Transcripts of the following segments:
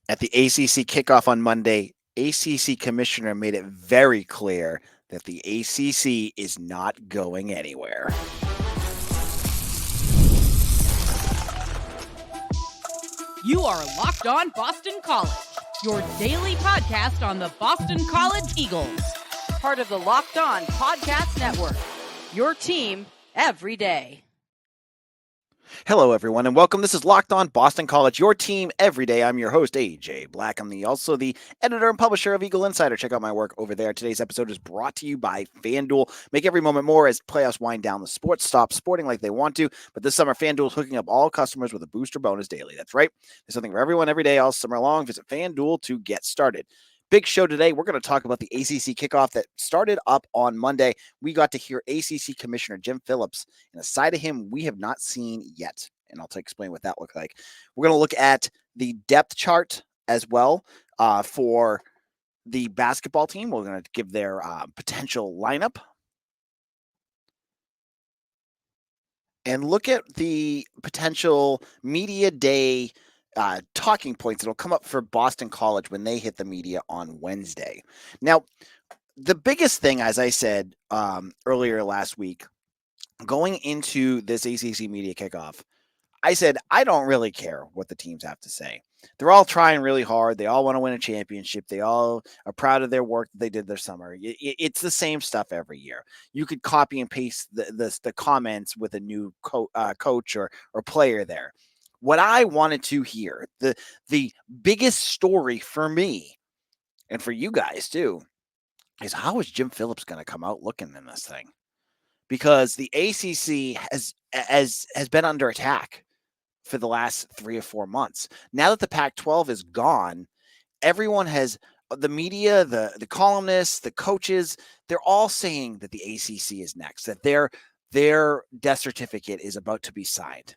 At the ACC kickoff on Monday, ACC Commissioner made it very clear that the ACC is not going anywhere. You are Locked On Boston College, your daily podcast on the Boston College Eagles. Part of the Locked On Podcast Network, your team every day. Hello, everyone, and welcome. This is Locked On Boston College, your team every day. I'm your host, AJ Black. I'm also the editor and publisher of Eagle Insider. Check out my work over there. Today's episode is brought to you by FanDuel. Make every moment more as playoffs wind down. The sports stop sporting like they want to, but this summer, FanDuel is hooking up all customers with a booster bonus daily. That's right. There's something for everyone every day all summer long. Visit FanDuel to get started. Big show today. We're going to talk about the ACC kickoff that started up on Monday. We got to hear ACC Commissioner Jim Phillips, and a side of him we have not seen yet. And I'll explain what that looked like. We're going to look at the depth chart as well for the basketball team. We're going to give their potential lineup. And look at the potential media day talking points that'll come up for Boston College when they hit the media on Wednesday. Now, the biggest thing, as I said earlier last week, going into this ACC media kickoff, I said, I don't really care what the teams have to say. They're all trying really hard. They all want to win a championship. They all are proud of their work that they did this summer. It's the same stuff every year. You could copy and paste the comments with a new coach or player there. What I wanted to hear, the biggest story for me and for you guys too, is how is Jim Phillips going to come out looking in this thing? Because the ACC has been under attack for the last 3 or 4 months. Now that the Pac-12 is gone, everyone has, the media, the columnists, the coaches, they're all saying that the ACC is next, that their death certificate is about to be signed.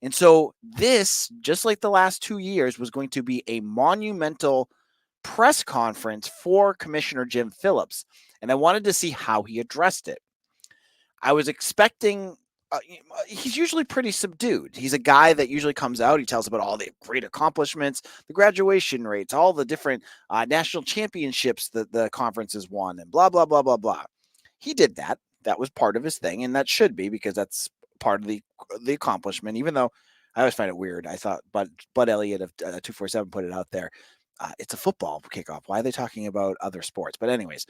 And so this, just like the last 2 years, was going to be a monumental press conference for Commissioner Jim Phillips. And I wanted to see how he addressed it. I was expecting, he's usually pretty subdued. He's a guy that usually comes out. He tells about all the great accomplishments, the graduation rates, all the different national championships that the conference has won, and blah, blah, blah, blah, blah. He did that. That was part of his thing, and that should be, because that's part of the accomplishment, even though I always find it weird. I thought Bud Elliott of 247 put it out there. It's a football kickoff. Why are they talking about other sports? But anyways,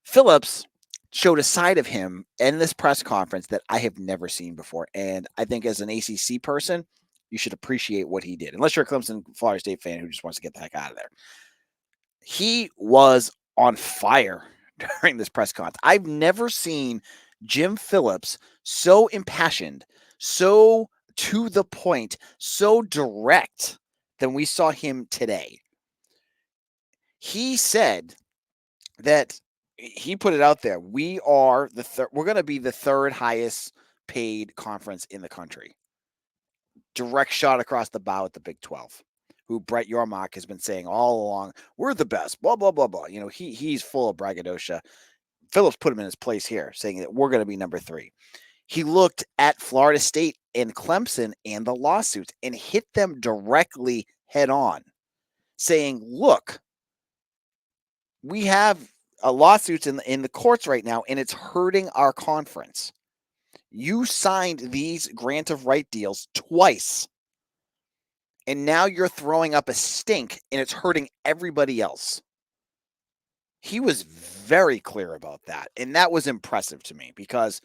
Phillips showed a side of him in this press conference that I have never seen before. And I think as an ACC person, you should appreciate what he did. Unless you're a Clemson, Florida State fan who just wants to get the heck out of there. He was on fire during this press conference. I've never seen Jim Phillips so impassioned, so to the point, so direct than we saw him today. He said that, he put it out there, we are we're going to be the third highest paid conference in the country. Direct shot across the bow at the Big 12, who Brett Yormark has been saying all along, we're the best, blah, blah, blah, blah. You know, he's full of braggadocio. Phillips put him in his place here, saying that we're going to be number 3. He looked at Florida State and Clemson and the lawsuits and hit them directly head on, saying, look, we have lawsuits in the courts right now, and it's hurting our conference. You signed these grant of right deals twice, and now you're throwing up a stink, and it's hurting everybody else. He was very clear about that, and that was impressive to me, because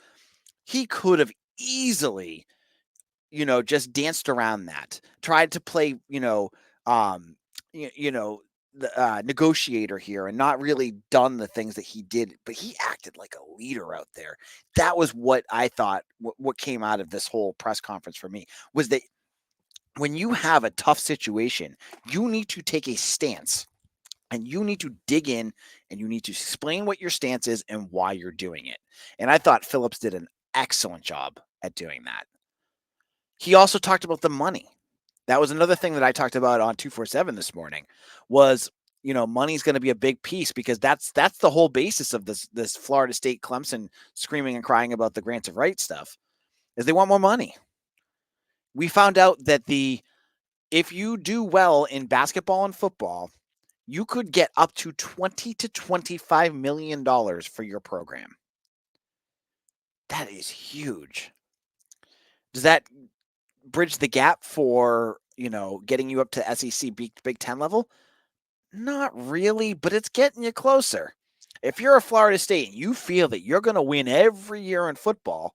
he could have easily, just danced around that, tried to play, the negotiator here and not really done the things that he did, but he acted like a leader out there. That was what I thought, what came out of this whole press conference for me, was that when you have a tough situation, you need to take a stance, and you need to dig in, and you need to explain what your stance is and why you're doing it. And I thought Phillips did an excellent job at doing that. He also talked about the money. That was another thing that I talked about on 247 this morning, was, money's going to be a big piece, because that's the whole basis of this Florida State Clemson screaming and crying about the grants of rights stuff, is they want more money. We found out that the if you do well in basketball and football, you could get up to $20 to $25 million for your program. That is huge. Does that bridge the gap for, getting you up to SEC Big Ten level? Not really, but it's getting you closer. If you're a Florida State and you feel that you're going to win every year in football,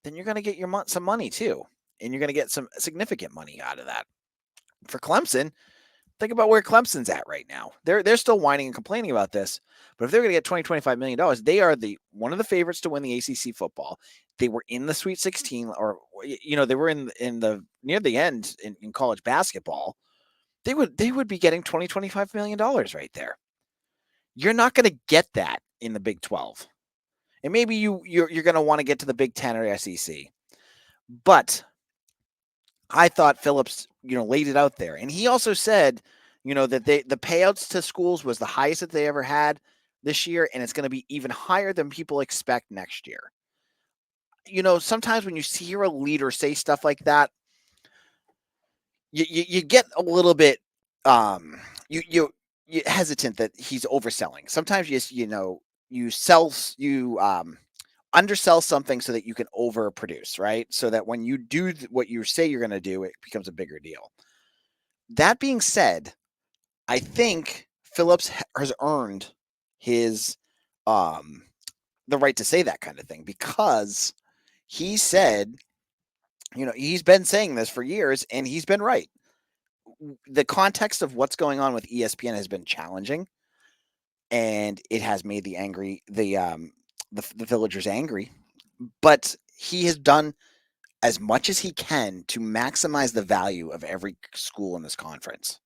then you're going to get some money too. And you're going to get some significant money out of that. For Clemson, think about where Clemson's at right now. They're still whining and complaining about this, but if they're going to get $20-25 million, they are one of the favorites to win the ACC football. They were in the Sweet 16, or they were in the near the end in college basketball. They would be getting $20-25 million right there. You're not going to get that in the Big 12, and maybe you're going to want to get to the Big 10 or SEC, but I thought Phillips, laid it out there. And he also said, that the payouts to schools was the highest that they ever had this year, and it's going to be even higher than people expect next year. Sometimes when you hear a leader say stuff like that, you get a little bit you hesitant that he's overselling. Sometimes you undersell something so that you can overproduce, right? So that when you do what you say you're going to do, it becomes a bigger deal. That being said, I think Phillips has earned his the right to say that kind of thing, because he said, he's been saying this for years and he's been right. The context of what's going on with ESPN has been challenging, and it has made the villagers angry, but he has done as much as he can to maximize the value of every school in this conference.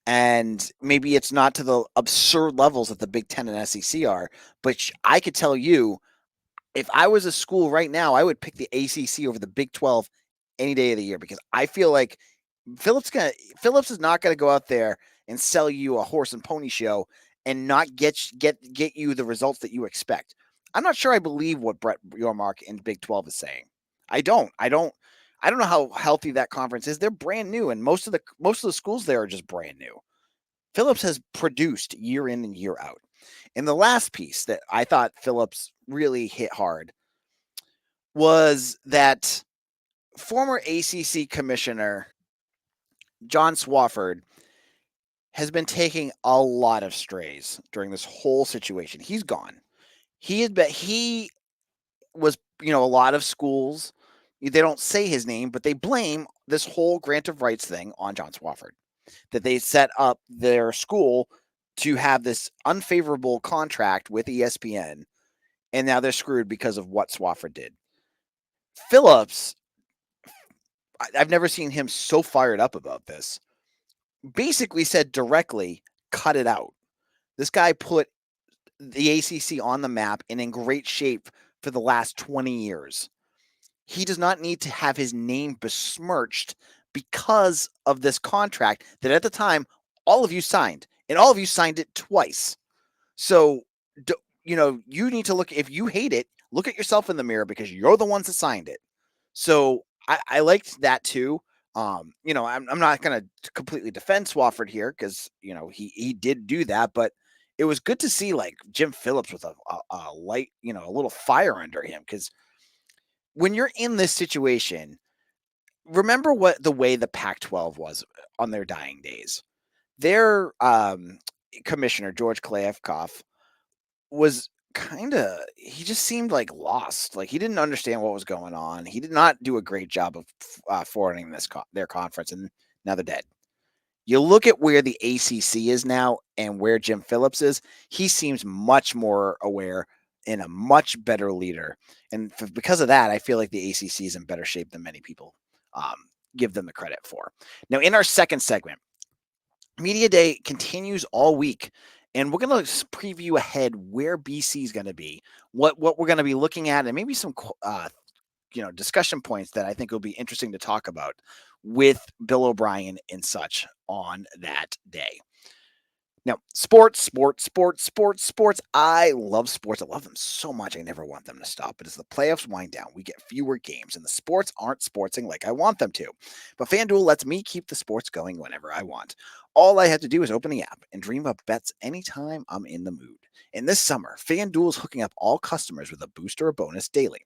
And maybe it's not to the absurd levels that the Big Ten and SEC are, but I could tell you, if I was a school right now, I would pick the ACC over the Big 12 any day of the year, because I feel like Phillips is not going to go out there and sell you a horse and pony show and not get you the results that you expect. I'm not sure I believe what Brett Yormark in Big 12 is saying. I don't know how healthy that conference is. They're brand new, and most of the schools there are just brand new. Phillips has produced year in and year out. And the last piece that I thought Phillips really hit hard was that former ACC Commissioner John Swofford has been taking a lot of strays during this whole situation. He's gone. He was, a lot of schools, they don't say his name, but they blame this whole grant of rights thing on John Swofford, that they set up their school to have this unfavorable contract with ESPN, and now they're screwed because of what Swofford did. Phillips, I've never seen him so fired up about this, basically said directly, cut it out. This guy put the ACC on the map and in great shape for the last 20 years. He does not need to have his name besmirched because of this contract that at the time all of you signed, and all of you signed it twice. So, you need to look, if you hate it, look at yourself in the mirror, because you're the ones that signed it. So I liked that too. I'm not going to completely defend Swofford here, because, he did do that, but it was good to see like Jim Phillips with a light, a little fire under him, because when you're in this situation, remember the way the Pac-12 was on their dying days. Their commissioner, George Kliavkoff, was he just seemed like lost. Like he didn't understand what was going on. He did not do a great job of forwarding their conference, and now they're dead. You look at where the ACC is now and where Jim Phillips is, he seems much more aware and a much better leader. And because of that, I feel like the ACC is in better shape than many people give them the credit for. Now, in our second segment, Media Day continues all week, and we're going to preview ahead where BC is going to be, what we're going to be looking at, and maybe some discussion points that I think will be interesting to talk about with Bill O'Brien and such on that day. Now, sports. I love sports. I love them so much. I never want them to stop. But as the playoffs wind down, we get fewer games, and the sports aren't sportsing like I want them to. But FanDuel lets me keep the sports going whenever I want. All I have to do is open the app and dream up bets anytime I'm in the mood. And this summer, FanDuel is hooking up all customers with a boost or a bonus daily.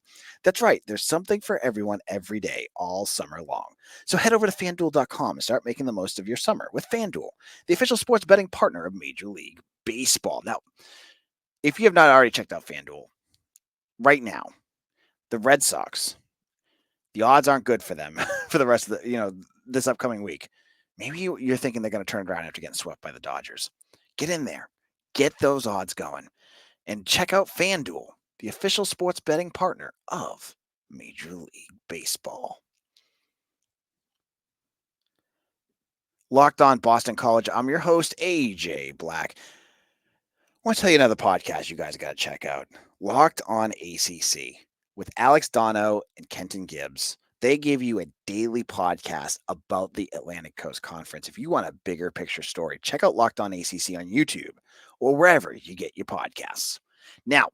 That's right, there's something for everyone every day, all summer long. So head over to fanduel.com and start making the most of your summer with FanDuel, the official sports betting partner of Major League Baseball. Now, if you have not already checked out FanDuel, right now, the Red Sox, the odds aren't good for them for the rest of this upcoming week. Maybe you're thinking they're going to turn around after getting swept by the Dodgers. Get in there, get those odds going, and check out FanDuel, the official sports betting partner of Major League Baseball. Locked On Boston College. I'm your host, AJ Black. I want to tell you another podcast you guys got to check out. Locked On ACC with Alex Dono and Kenton Gibbs. They give you a daily podcast about the Atlantic Coast Conference. If you want a bigger picture story, check out Locked On ACC on YouTube or wherever you get your podcasts. Now,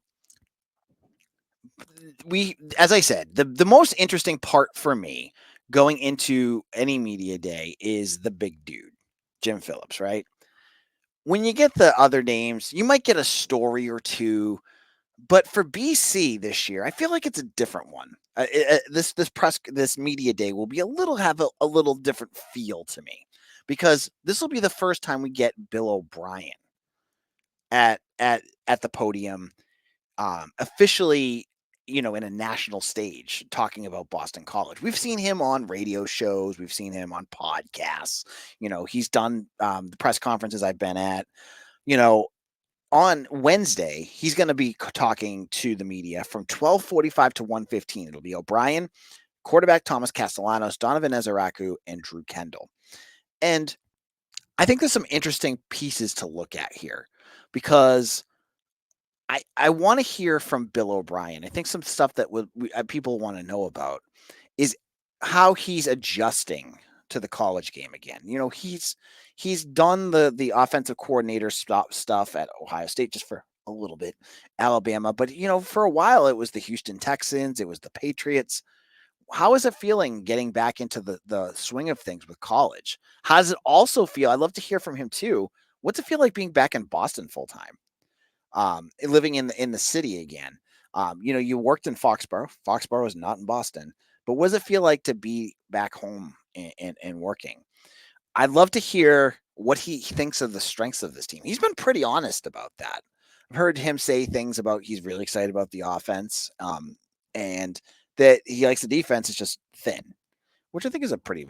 as I said, the most interesting part for me going into any media day is the big dude, Jim Phillips, right? When you get the other names, you might get a story or two, but for BC this year, I feel like it's a different one. This media day will be have a little different feel to me, because this will be the first time we get Bill O'Brien at the podium, officially, in a national stage talking about Boston College. We've seen him on radio shows. We've seen him on podcasts. He's done the press conferences I've been at. On Wednesday, he's going to be talking to the media from 12:45 to 1:15. It'll be O'Brien, quarterback Thomas Castellanos, Donovan Ezeraku, and Drew Kendall. And I think there's some interesting pieces to look at here, because I want to hear from Bill O'Brien. I think some stuff that people want to know about is how he's adjusting to the college game again. He's done the offensive coordinator stuff at Ohio State just for a little bit, Alabama, but for a while it was the Houston Texans, it was the Patriots. How is it feeling getting back into the swing of things with college? How does it also feel? I'd love to hear from him too. What's it feel like being back in Boston full time? Living in the city again. You worked in Foxborough. Foxborough is not in Boston, but what does it feel like to be back home and working? I'd love to hear what he thinks of the strengths of this team. He's been pretty honest about that. I've heard him say things about he's really excited about the offense, and that he likes the defense. It's just thin, which I think is a pretty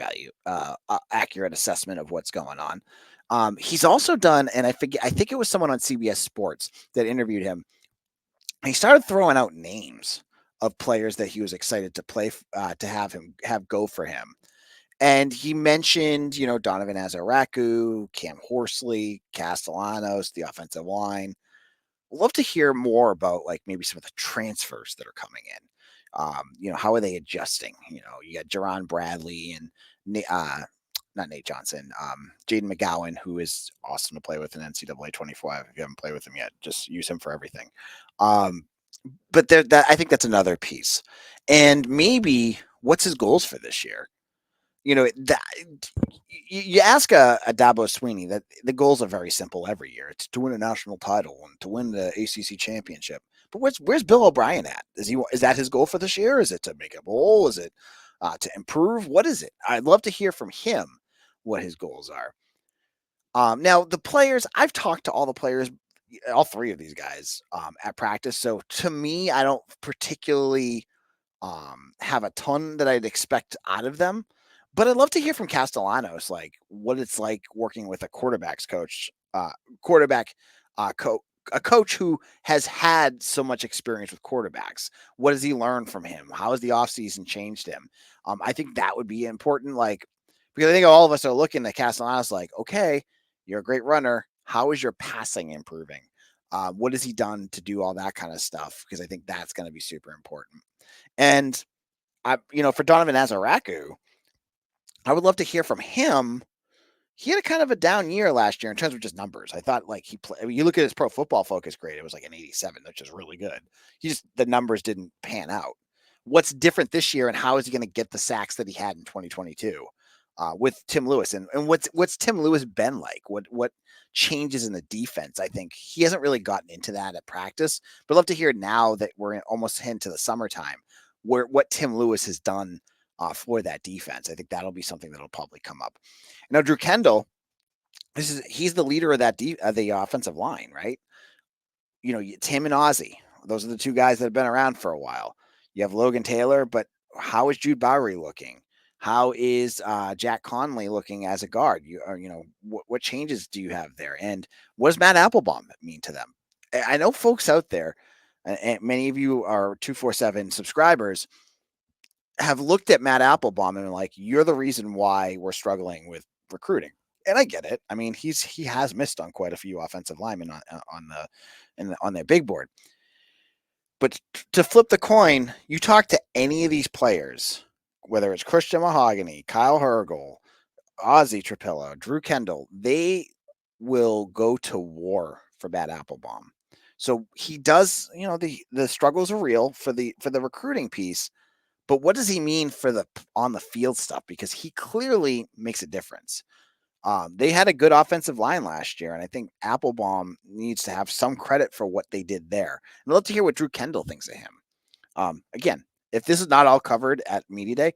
accurate assessment of what's going on. He's also done, and I think it was someone on CBS Sports that interviewed him. He started throwing out names of players that he was excited to play, to have go for him. And he mentioned, Donovan Ezeraku, Cam Horsley, Castellanos, the offensive line. Love to hear more about maybe some of the transfers that are coming in. How are they adjusting? You got Jerron Bradley and not Nate Johnson, Jaden McGowan, who is awesome to play with in NCAA 24. If you haven't played with him yet, just use him for everything. But I think that's another piece. And maybe what's his goals for this year? You ask a Dabo Sweeney, that the goals are very simple every year. It's to win a national title and to win the ACC championship. But where's Bill O'Brien at? Is that his goal for this year? Is it to make a bowl? Is it to improve? What is it? I'd love to hear from him what his goals are. Now, the players, I've talked to all the players, all three of these guys at practice. So to me, I don't particularly have a ton that I'd expect out of them. But I'd love to hear from Castellanos, what it's like working with a quarterback's coach, a coach who has had so much experience with quarterbacks. What does he learn from him? How has the offseason changed him? I think that would be important, because I think all of us are looking at Castellanos okay, you're a great runner. How is your passing improving? What has he done to do all that kind of stuff? Because I think that's going to be super important. And for Donovan Ezeraku, I would love to hear from him he had a kind of a down year last year in terms of just numbers. I thought like you look at his Pro Football Focus grade, it was like an 87, which is really good. The numbers didn't pan out. What's different this year, and how is he going to get the sacks that he had in 2022 with Tim Lewis? And what's Tim Lewis been like? What changes in the defense? I think he hasn't really gotten into that at practice, but I'd love to hear now that we're almost into the summertime, what Tim Lewis has done for that defense. I think that'll be something that'll probably come up. Now, Drew Kendall, he's the leader of the offensive line, right? Tim and Ozzie. Those are the two guys that have been around for a while. You have Logan Taylor, but how is Jude Bowery looking? How is Jack Conley looking as a guard? What changes do you have there? And what does Matt Applebaum mean to them? I know folks out there, and many of you are 247 subscribers, have looked at Matt Applebaum and like, you're the reason why we're struggling with recruiting. And I get it. I mean, he has missed on quite a few offensive linemen on their big board. But to flip the coin, you talk to any of these players, whether it's Christian Mahogany, Kyle Hergel, Ozzie Trapillo, Drew Kendall, they will go to war for Matt Applebaum. So he does, the struggles are real for the recruiting piece. But what does he mean for the on the field stuff? Because he clearly makes a difference. They had a good offensive line last year, and I think Applebaum needs to have some credit for what they did there. And I'd love to hear what Drew Kendall thinks of him. Again, if this is not all covered at Media Day,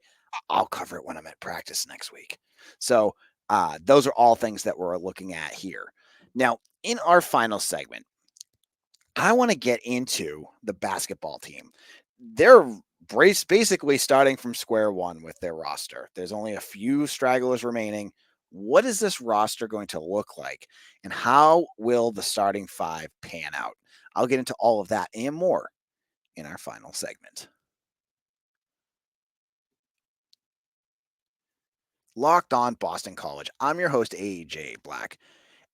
I'll cover it when I'm at practice next week. So those are all things that we're looking at here. Now, in our final segment, I want to get into the basketball team. They're basically starting from square one with their roster. There's only a few stragglers remaining. What is this roster going to look like? And how will the starting five pan out? I'll get into all of that and more in our final segment. Locked on Boston College. I'm your host, AJ Black.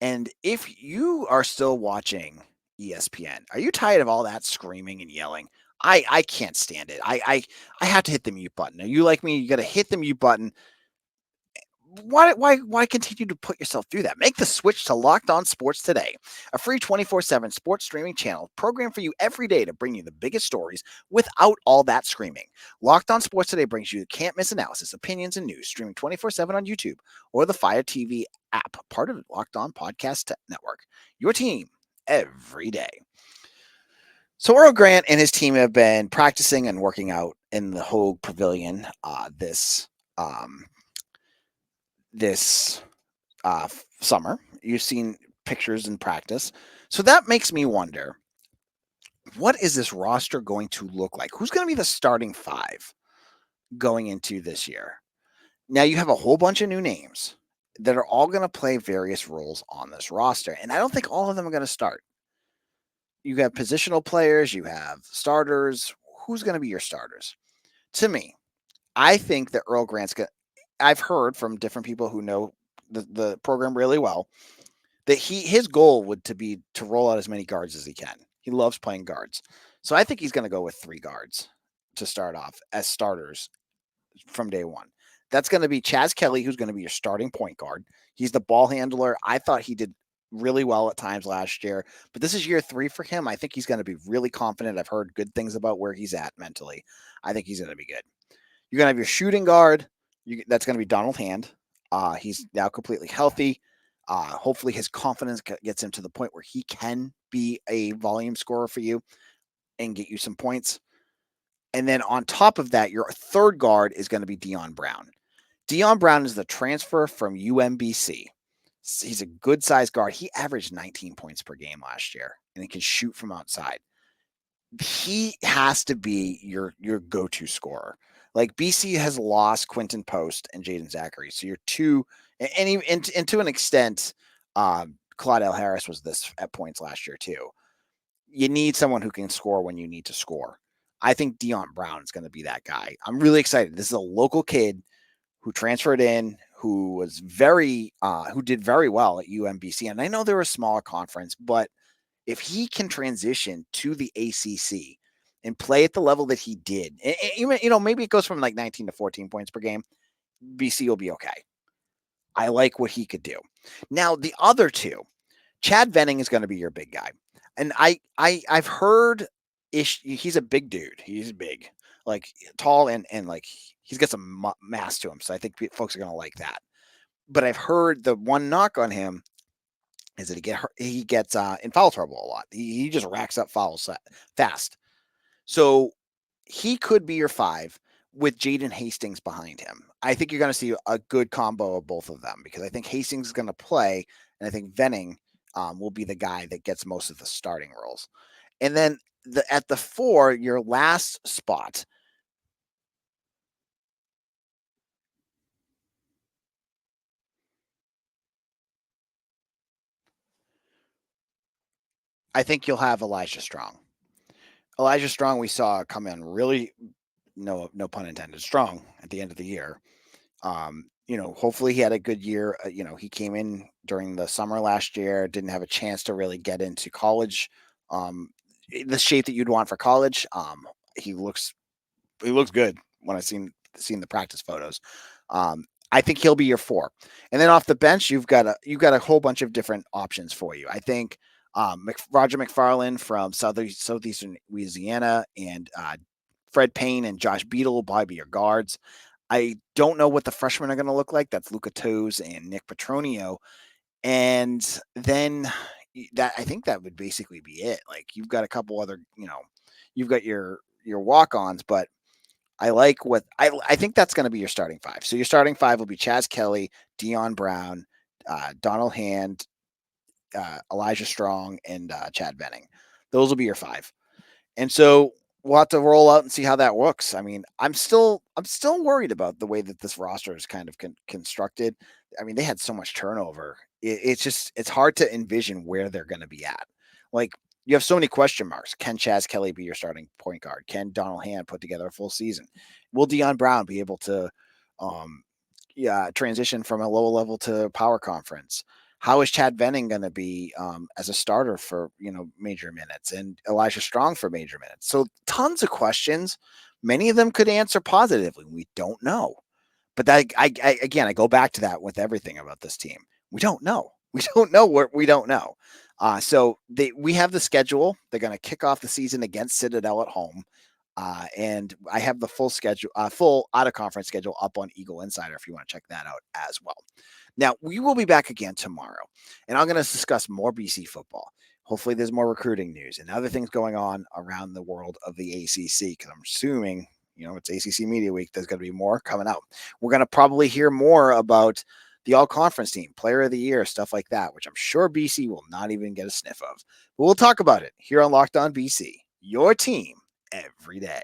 And if you are still watching ESPN, are you tired of all that screaming and yelling? I can't stand it. I have to hit the mute button. Are you like me? You got to hit the mute button. Why continue to put yourself through that? Make the switch to Locked On Sports today, a free 24/7 sports streaming channel programmed for you every day to bring you the biggest stories without all that screaming. Locked On Sports today brings you can't miss analysis, opinions, and news streaming 24/7 on YouTube or the Fire TV app, part of the Locked On Podcast Network. Your team every day. So Earl Grant and his team have been practicing and working out in the Hogue Pavilion this summer. You've seen pictures in practice. So that makes me wonder, what is this roster going to look like? Who's going to be the starting five going into this year? Now you have a whole bunch of new names that are all going to play various roles on this roster. And I don't think all of them are going to start. You have positional players, you have starters. Who's going to be your starters? To me, I think that Earl Grant's going to, I've heard from different people who know the program really well that his goal would be to roll out as many guards as he can. He loves playing guards. So I think he's going to go with 3 guards to start off as starters from day one. That's going to be Chaz Kelley, who's going to be your starting point guard. He's the ball handler. I thought he did really well at times last year, but this is year 3 for him. I think he's going to be really confident. I've heard good things about where he's at mentally. I think he's going to be good. You're going to have your shooting guard. That's going to be Donald Hand. He's now completely healthy. Hopefully his confidence gets him to the point where he can be a volume scorer for you and get you some points. And then on top of that, your third guard is going to be Dion Brown. Dion Brown is the transfer from UMBC. He's a good-sized guard. He averaged 19 points per game last year, and he can shoot from outside. He has to be your go-to scorer. Like BC has lost Quentin Post and Jaden Zachary. So you're two, and to an extent, Claudel Harris was this at points last year too. You need someone who can score when you need to score. I think Dion Brown is going to be that guy. I'm really excited. This is a local kid who transferred in, who did very well at UMBC. And I know they're a smaller conference, but if he can transition to the ACC and play at the level that he did, maybe it goes from like 19 to 14 points per game, BC will be okay. I like what he could do. Now, the other two, Chad Venning is going to be your big guy. And I've heard he's a big dude. He's big, like tall and like he's got some mass to him. So I think folks are going to like that. But I've heard the one knock on him is that he gets in foul trouble a lot. He just racks up fouls fast. So he could be your 5 with Jaden Hastings behind him. I think you're going to see a good combo of both of them because I think Hastings is going to play, and I think Venning will be the guy that gets most of the starting roles. And then at the 4, your last spot. I think you'll have Elijah Strong. Elijah Strong, we saw come in really, no pun intended, strong at the end of the year. Hopefully he had a good year. He came in during the summer last year, didn't have a chance to really get into college, the shape that you'd want for college. He looks good when I've seen the practice photos. I think he'll be your 4, and then off the bench you've got a whole bunch of different options for you. I think Roger McFarland from Southeastern Louisiana and Fred Payne and Josh Beadle will probably be your guards. I don't know what the freshmen are going to look like. That's Luca Toes and Nick Petronio. And then I think that would basically be it. Like you've got a couple other, you've got your walk-ons, but I like what I think that's going to be your starting 5. So your starting 5 will be Chaz Kelley, Dion Brown, Donald Hand, Elijah Strong, and Chad Venning. Those will be your 5. And so we'll have to roll out and see how that works. I mean, I'm still worried about the way that this roster is kind of constructed. I mean, they had so much turnover. It's hard to envision where they're going to be at. Like you have so many question marks. Can Chaz Kelley be your starting point guard? Can Donald Hand put together a full season? Will Dion Brown be able to transition from a low level to power conference? How is Chad Venning going to be as a starter for major minutes, and Elijah Strong for major minutes? So tons of questions. Many of them could answer positively. We don't know, but I go back to that with everything about this team. We don't know. We don't know what we don't know. So we have the schedule. They're going to kick off the season against Citadel at home. And I have the full schedule, full out of conference schedule up on Eagle Insider if you want to check that out as well. Now, we will be back again tomorrow, and I'm going to discuss more BC football. Hopefully, there's more recruiting news and other things going on around the world of the ACC, because I'm assuming, it's ACC Media Week. There's going to be more coming out. We're going to probably hear more about the all-conference team, player of the year, stuff like that, which I'm sure BC will not even get a sniff of. But we'll talk about it here on Locked On BC, your team every day.